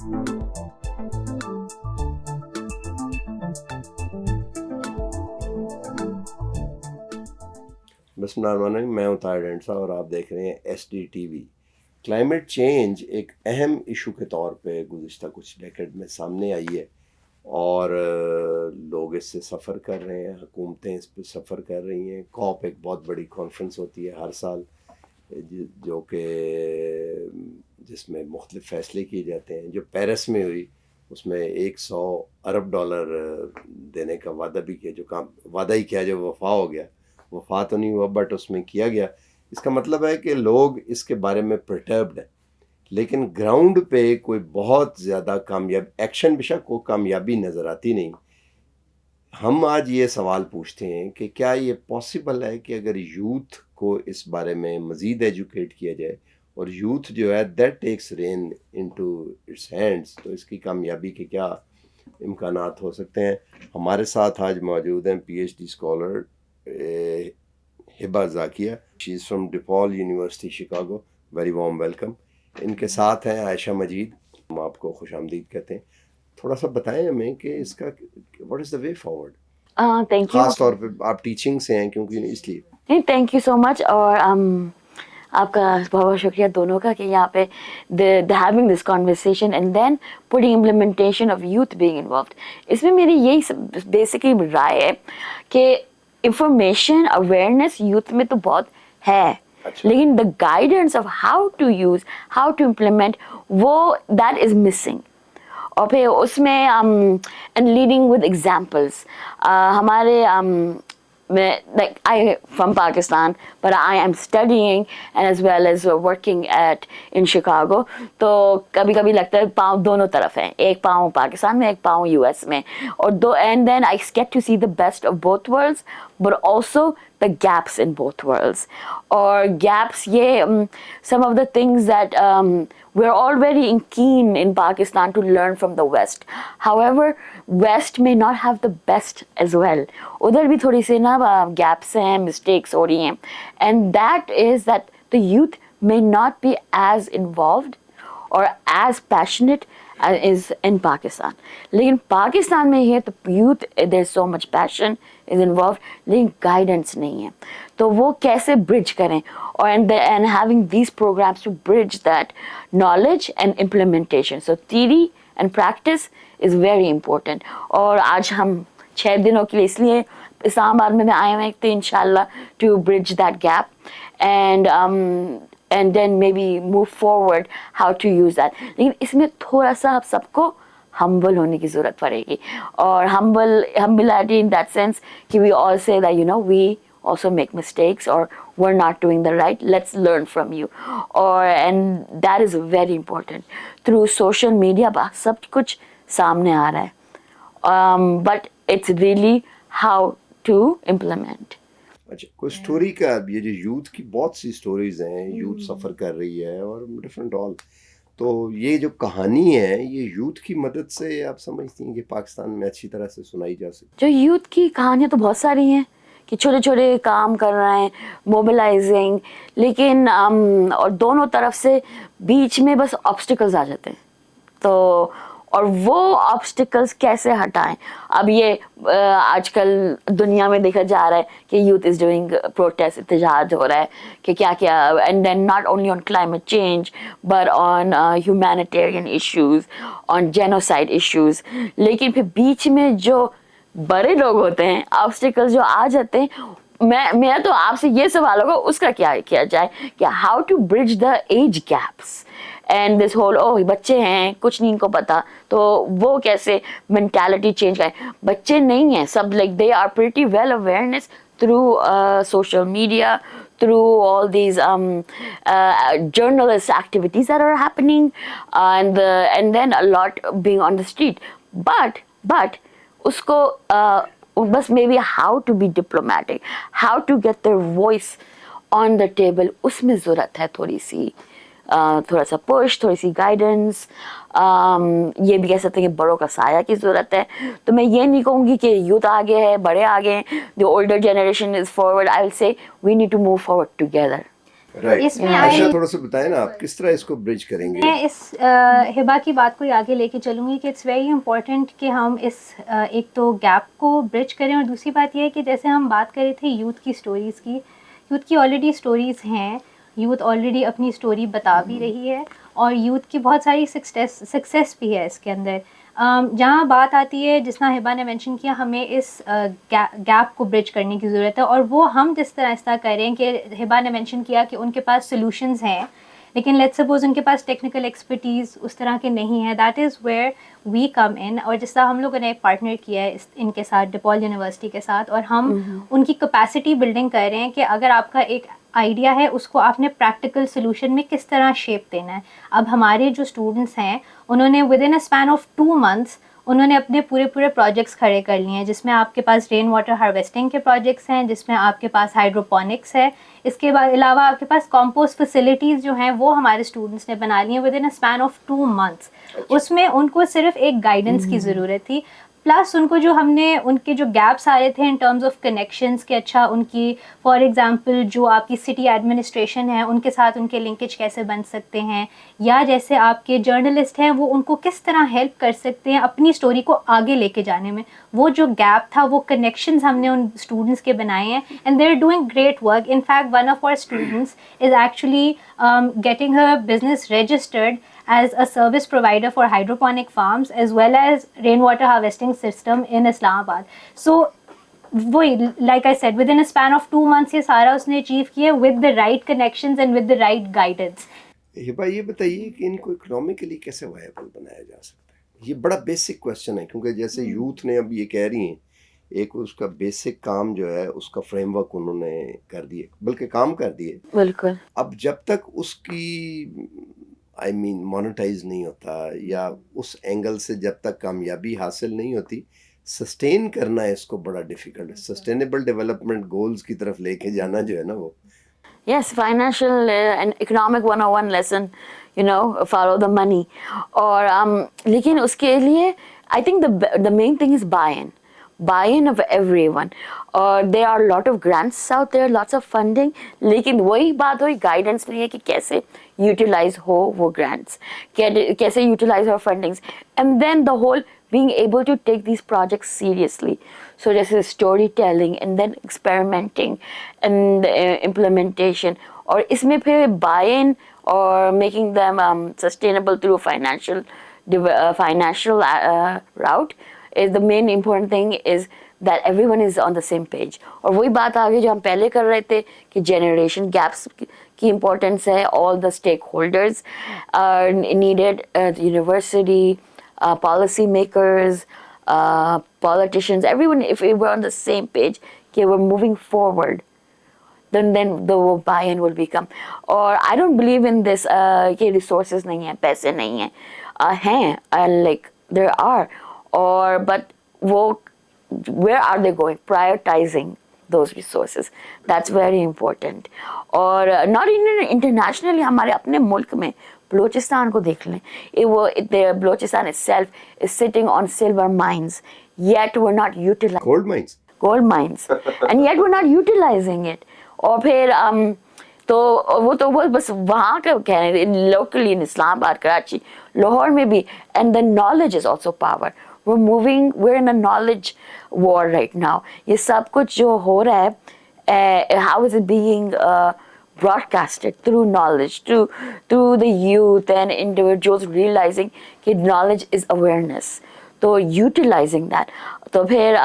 बिस्मिल्लाहिर्रहमानिर्रहीम, मैं हूं ताहिर डेंसा और आप देख रहे हैं SDTV। क्लाइमेट चेंज एक अहम इशू के तौर पे गुज़िश्ता कुछ डेकेड में सामने आई है और लोग इससे सफ़र कर रहे हैं, हुकूमतें इस पे सफ़र कर रही हैं। कॉप एक बहुत बड़ी कॉन्फ्रेंस होती है हर साल जो कि जिसमें मुख्तलिफ फ़ैसले किए जाते हैं। जो पेरिस में हुई उसमें $100 अरब देने का वादा भी किया, जो काम वादा ही किया जो वफा हो गया, वफा तो नहीं हुआ बट उसमें किया गया। इसका मतलब है कि लोग इसके बारे में परटर्ब्ड हैं, लेकिन ग्राउंड पे कोई बहुत ज़्यादा कामयाब एक्शन बेशक को कामयाबी नज़र आती नहीं। हम आज ये सवाल पूछते हैं कि क्या ये पॉसिबल है कि अगर यूथ को इस बारे में मज़ीद एजुकेट किया जाए और यूथ जो है that takes rein into its hands, तो इसकी कामयाबी के क्या इम्कानात हो सकते हैं। हमारे साथ आज मौजूद हैं PhD scholar Hiba Zakia, she is from DePaul University Chicago, very warm welcome. इनके साथ हैं आयशा मजीद, हम आपको खुशामदीद कहते हैं। थोड़ा सा बताएं हमें कि इसका what is the way forward. Thank you. खास तौर पे आप टीचिंग से हैं क्योंकि इसलिए। नहीं, थैंक यू सो मच। और आपका बहुत बहुत शुक्रिया दोनों का कि यहाँ पे the having this conversation and then putting implementation of youth being involved. इसमें मेरी यही बेसिकली राय है कि इंफॉर्मेशन अवेयरनेस यूथ में तो बहुत है, लेकिन the guidance of how to use, how to implement, वो दैट इज मिसिंग। और फिर उसमें एंड लीडिंग विद एग्जाम्पल्स। हमारे like I from Pakistan, but I am studying and as well as working at in Chicago. तो कभी कभी लगता है पाँव दोनों तरफ हैं, एक पाँव पाकिस्तान में, एक पाँव US में, और दो, and then I get to see the best of both worlds, but also the gaps in both worlds. Or gaps, ये some of the things that we're already keen in Pakistan to learn from the West. However, West may not have the best as well. उधर भी थोड़ी सी ना gaps हैं, mistakes हो रही हैं, and that is that the youth may not be as involved or as passionate as is in Pakistan. लेकिन पाकिस्तान में है तो youth, there's so much passion is involved, लेकिन guidance नहीं है। तो वो कैसे bridge करें, और and having these programs to bridge that knowledge and implementation. So theory and practice is very important. और आज हम 6 दिनों के लिए इसलिए इस्लामाबाद में आए हुए थे इंशाल्लाह to bridge that gap and then maybe move forward how to use that. लेकिन इसमें थोड़ा सा आप सबको humble होने की ज़रूरत पड़ेगी, और humility in that sense कि we all say that we also make mistakes or we're not doing the right, let's learn from you, and that is very important. Through social media सब कुछ सामने आ रहा है, but it's really how to implement. अच्छा, कोई story का, ये जो यूथ की बहुत सी स्टोरीज हैं, यूथ सफ़र कर रही है और डिफरेंट ऑल, तो ये जो कहानी है ये यूथ की मदद से आप समझती हैं कि पाकिस्तान में अच्छी तरह से सुनाई जा सकती है? जो यूथ की कहानियाँ तो बहुत सारी हैं कि छोटे छोटे काम कर रहे हैं, मोबिलाइजिंग, लेकिन और दोनों तरफ से बीच में बस ऑब्स्टिकल्स आ जाते हैं, तो और वो ऑब्स्टिकल्स कैसे हटाएं। अब ये आजकल दुनिया में देखा जा रहा है कि यूथ इज डूइंग प्रोटेस्ट, एहतजाज हो रहा है कि क्या क्या, and then not only on climate change but on humanitarian issues, on genocide issues. लेकिन फिर बीच में जो बड़े लोग होते हैं, ऑब्स्टिकल्स जो आ जाते हैं, मेरा तो आपसे ये सवाल होगा उसका क्या किया जाए कि how to bridge the age gaps and this whole बच्चे हैं कुछ नहीं इनको पता, तो वो कैसे मेंटालिटी चेंज करें। बच्चे नहीं हैं सब, like they are pretty well awareness through social media, through all these journalist activities that are happening, and then a lot being on the street, but उसको बस maybe how to be diplomatic, how to get their voice on the table, उसमें ज़रूरत है थोड़ी सी थोड़ा सा push, थोड़ी सी guidance, ये भी कह सकते हैं कि बड़ों का साया की ज़रूरत है। तो मैं ये नहीं कहूँगी कि यूथ आगे है, बड़े आगे हैं, the older generation is forward, I will say we need to move forward together. Right. इसमें आयशा थोड़ा सा बताएं ना, आप किस तरह इसको ब्रिज करेंगे? मैं इस हिबा की बात को आगे लेके चलूँगी कि इट्स वेरी इंपॉर्टेंट कि हम इस एक तो गैप को ब्रिज करें, और दूसरी बात यह है कि जैसे हम बात कर रहे थे यूथ की स्टोरीज़ की, यूथ की ऑलरेडी स्टोरीज़ हैं, यूथ ऑलरेडी अपनी स्टोरी बता भी रही है, और यूथ की बहुत सारी सक्सेस भी है इसके अंदर। जहाँ बात आती है, जिस तरह हिबा ने मेंशन किया, हमें इस गैप को ब्रिज करने की ज़रूरत है, और वो हम जिस तरह ऐसा करें कि हिबा ने मेंशन किया कि उनके पास सॉल्यूशंस हैं, लेकिन लेट्स सपोज उनके पास टेक्निकल एक्सपर्टीज़ उस तरह के नहीं है, that is where we come in. और जिस तरह हम लोगों ने एक पार्टनर किया है इनके साथ, डिपॉल यूनिवर्सिटी के साथ, और हम उनकी कैपेसिटी बिल्डिंग कर रहे हैं कि अगर आपका एक आइडिया है, उसको आपने प्रैक्टिकल सोल्यूशन में किस तरह शेप देना है। अब हमारे जो स्टूडेंट्स हैं, उन्होंने with in a span of 2 months उन्होंने अपने पूरे प्रोजेक्ट्स खड़े कर लिए हैं, जिसमें आपके पास रेन वाटर हार्वेस्टिंग के प्रोजेक्ट्स हैं, जिसमें आपके पास हाइड्रोपोनिक्स है, इसके बाद अलावा आपके पास कंपोस्ट फैसिलिटीज़ जो हैं वो हमारे स्टूडेंट्स ने बना ली हैं with in a span of 2 months. उसमें उनको सिर्फ एक गाइडेंस की ज़रूरत थी, प्लस उनको जो हमने उनके जो गैप्स आ रहे थे इन टर्म्स ऑफ कनेक्शंस के, अच्छा उनकी फॉर एग्जांपल जो आपकी सिटी एडमिनिस्ट्रेशन है उनके साथ उनके लिंकेज कैसे बन सकते हैं, या जैसे आपके जर्नलिस्ट हैं वो उनको किस तरह हेल्प कर सकते हैं अपनी स्टोरी को आगे लेके जाने में, वो जो गैप था वो कनेक्शंस हमने उन स्टूडेंट्स के बनाए हैं, and they are doing great work. In fact one of our students is actually getting her business registered as a service provider for hydroponic farms as well as rainwater harvesting system in Islamabad. So वही, like I said, within a span of 2 months ये सारा उसने achieve किया with the right connections and with the right guidance. Hiba ये बताइए कि इनको economically कैसे वायबल बनाया जा सकता है? ये बड़ा बेसिक क्वेश्चन है, क्योंकि जैसे यूथ ने अब ये कह रही हैं, एक उसका बेसिक काम जो है उसका फ्रेमवर्क उन्होंने कर दिए, बल्कि काम कर दिए। बिल्कुल। अब जब तक उसकी आई मीन मोनेटाइज नहीं होता, या उस एंगल से जब तक कामयाबी हासिल नहीं होती, सस्टेन करना है इसको बड़ा डिफिकल्ट है। सस्टेनेबल डेवलपमेंट गोल्स की तरफ लेके जाना जो है ना, वो Yes, financial and economic 101 lesson, you know, follow the money. और लेकिन उसके लिए I think the main thing is buy-in of everyone. और there are lot of grants out there, lots of funding. लेकिन वही बात, वही guidance नहीं है कि कैसे utilize हो वो grants, कैसे utilize our fundings, and then the whole being able to take these projects seriously. So this is storytelling and then experimenting and implementation. और इसमें फिर buy-in or making them sustainable through financial route is the main important thing, is that everyone is on the same page. और वही बात आ गई जो हम पहले कर रहे थे कि generation gaps की importance है, all the stakeholders are needed, university, policy makers, politicians, everyone, if we were on the same page, okay, we're moving forward, then the buy-in will become. Or I don't believe in this कि resources नहीं है, पैसे नहीं है, हैं, like there are, or but वो where are they going? Prioritizing those resources, that's very important. और not even internationally, हमारे अपने मुल्क में बलोचिस्तान को देख लें, Balochistan itself is sitting on silver mines, yet we're not utilizing gold mines and yet we're not utilizing it. और फिर तो वो बस वहाँ का कह रहे हैं, locally in Islamabad, Karachi, Lahore में भी, and the knowledge is also power. We're in a knowledge war right now. ये सब कुछ जो हो रहा है, how is it being broadcasted? Through knowledge, through the youth and individuals realizing that knowledge is awareness. तो utilizing that, तो फिर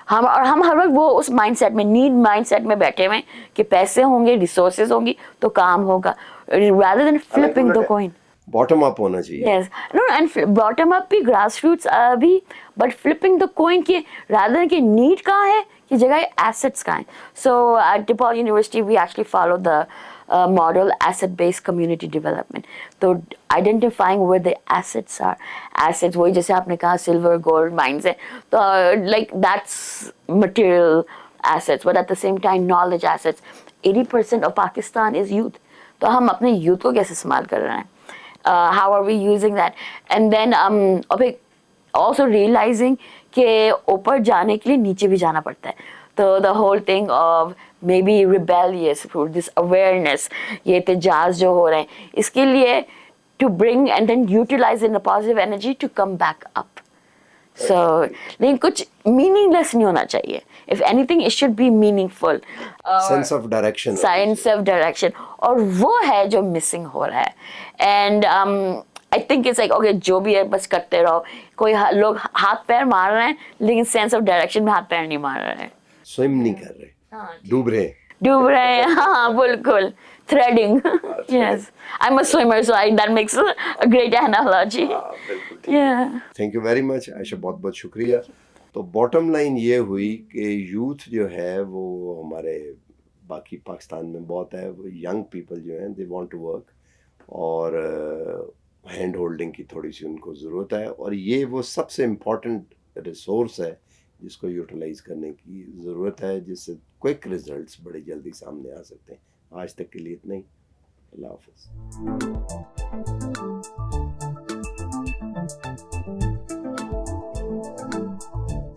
हम हर वक्त वो उस माइंडसेट में, नीड माइंडसेट में बैठे हुए कि पैसे होंगे, रिसोर्सेज होंगी तो काम होगा, rather than flipping the coin. Bottom up होना चाहिए. Yes, no, and bottom up भी, grassroots भी, but flipping the coin कि rather than कि need कहाँ है की जगह assets कहाँ है. So at DePaul University we actually follow the model asset-based community development. तो identifying where the assets are. Assets वही जैसे आपने कहा silver, gold mines है, तो like that's material assets, but at the same time knowledge assets. 80% of Pakistan is youth. तो हम अपने youth को कैसे इस्तेमाल कर रहे हैं? How are we using that? And then also realizing कि ऊपर जाने के लिए नीचे भी जाना पड़ता है. तो the whole thing of may be rebellious, this awareness, ये एहतजाज जो हो रहे हैं, इसके लिए to bring and then utilize in a positive energy to come back up. So, लेकिन कुछ मीनिंगलेस नहीं होना चाहिए. If anything it should be meaningful. Sense of direction. Science of direction, और वो है जो मिसिंग हो रहा है. And I think it's like okay, जो भी है बस करते रहो. कोई लोग हाथ पैर मार रहे हैं लेकिन सेंस ऑफ डायरेक्शन में हाथ पैर नहीं मार रहे हैं. स्विम नहीं कर रहे, डूब रहे हैं. डूब रहे हैं, हाँ बिल्कुल. Threading. Yes, I am a swimmer so I that makes a great analogy. Thank you very much Ayesha, बहुत बहुत शुक्रिया. तो बॉटम लाइन ये हुई कि यूथ जो है वो हमारे बाकी पाकिस्तान में बहुत है, वो यंग पीपल जो हैं दे वांट टू वर्क, और हैंड होल्डिंग की थोड़ी सी उनको ज़रूरत है, और ये वो सबसे इम्पोर्टेंट रिसोर्स है जिसको यूटिलाइज करने की ज़रूरत है, जिससे क्विक रिजल्ट्स बड़े जल्दी सामने आ सकते हैं. आज तक के लिए इतना ही. अल्लाह हाफ़िज़.